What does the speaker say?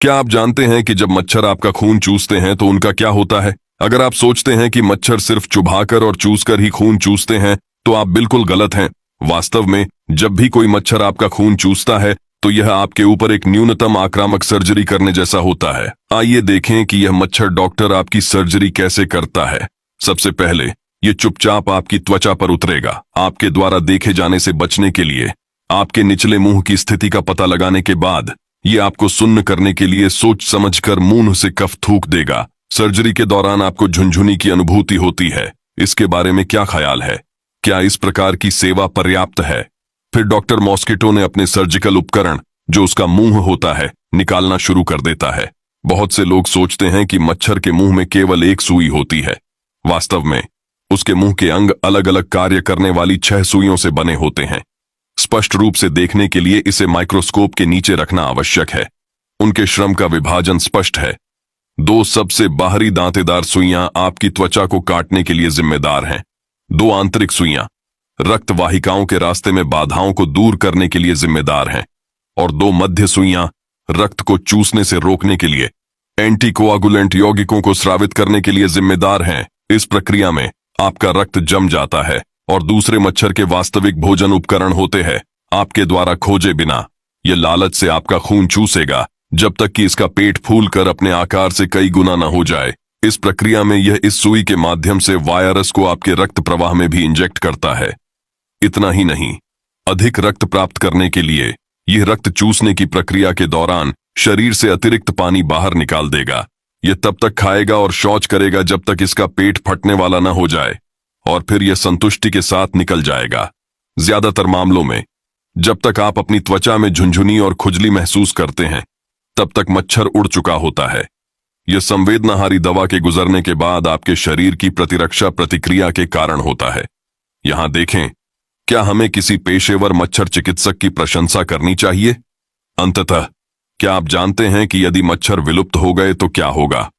क्या आप जानते हैं कि जब मच्छर आपका खून चूसते हैं तो उनका क्या होता है? अगर आप सोचते हैं कि मच्छर सिर्फ चुभाकर और चूसकर ही खून चूसते हैं, तो आप बिल्कुल गलत हैं। वास्तव में जब भी कोई मच्छर आपका खून चूसता है, तो यह आपके ऊपर एक न्यूनतम आक्रामक सर्जरी करने जैसा होता है। आइए देखें कि यह मच्छर डॉक्टर आपकी सर्जरी कैसे करता है। सबसे पहले ये चुपचाप आपकी त्वचा पर उतरेगा। आपके द्वारा देखे जाने से बचने के लिए आपके निचले मुंह की स्थिति का पता लगाने के बाद ये आपको सुन्न करने के लिए सोच समझकर मुंह से कफ थूक देगा। सर्जरी के दौरान आपको झुनझुनी की अनुभूति होती है। इसके बारे में क्या ख्याल है? क्या इस प्रकार की सेवा पर्याप्त है? फिर डॉक्टर मॉस्किटो ने अपने सर्जिकल उपकरण, जो उसका मुंह होता है, निकालना शुरू कर देता है। बहुत से लोग सोचते हैं कि मच्छर के मुंह में केवल एक सुई होती है। वास्तव में उसके मुंह के अंग अलग अलग कार्य करने वाली 6 सुइयों से बने होते हैं। स्पष्ट रूप से देखने के लिए इसे माइक्रोस्कोप के नीचे रखना आवश्यक है। उनके श्रम का विभाजन स्पष्ट है। 2 सबसे बाहरी दांतेदार सुइयां आपकी त्वचा को काटने के लिए जिम्मेदार हैं। 2 आंतरिक सुइयां रक्त वाहिकाओं के रास्ते में बाधाओं को दूर करने के लिए जिम्मेदार हैं, और 2 मध्य सुइयां रक्त को चूसने से रोकने के लिए एंटीकोआगुलेंट यौगिकों को स्रावित करने के लिए जिम्मेदार हैं। इस प्रक्रिया में आपका रक्त जम जाता है और दूसरे मच्छर के वास्तविक भोजन उपकरण होते हैं आपके द्वारा खोजे बिना। यह लालच से आपका खून चूसेगा जब तक कि इसका पेट फूलकर अपने आकार से कई गुना न हो जाए। इस प्रक्रिया में यह इस सुई के माध्यम से वायरस को आपके रक्त प्रवाह में भी इंजेक्ट करता है। इतना ही नहीं, अधिक रक्त प्राप्त करने के लिए यह रक्त चूसने की प्रक्रिया के दौरान शरीर से अतिरिक्त पानी बाहर निकाल देगा। यह तब तक खाएगा और शौच करेगा जब तक इसका पेट फटने वाला न हो जाए, और फिर यह संतुष्टि के साथ निकल जाएगा। ज्यादातर मामलों में जब तक आप अपनी त्वचा में झुनझुनी और खुजली महसूस करते हैं, तब तक मच्छर उड़ चुका होता है। यह संवेदनाहारी दवा के गुजरने के बाद आपके शरीर की प्रतिरक्षा प्रतिक्रिया के कारण होता है। यहां देखें, क्या हमें किसी पेशेवर मच्छर चिकित्सक की प्रशंसा करनी चाहिए? अंततः, क्या आप जानते हैं कि यदि मच्छर विलुप्त हो गए तो क्या होगा?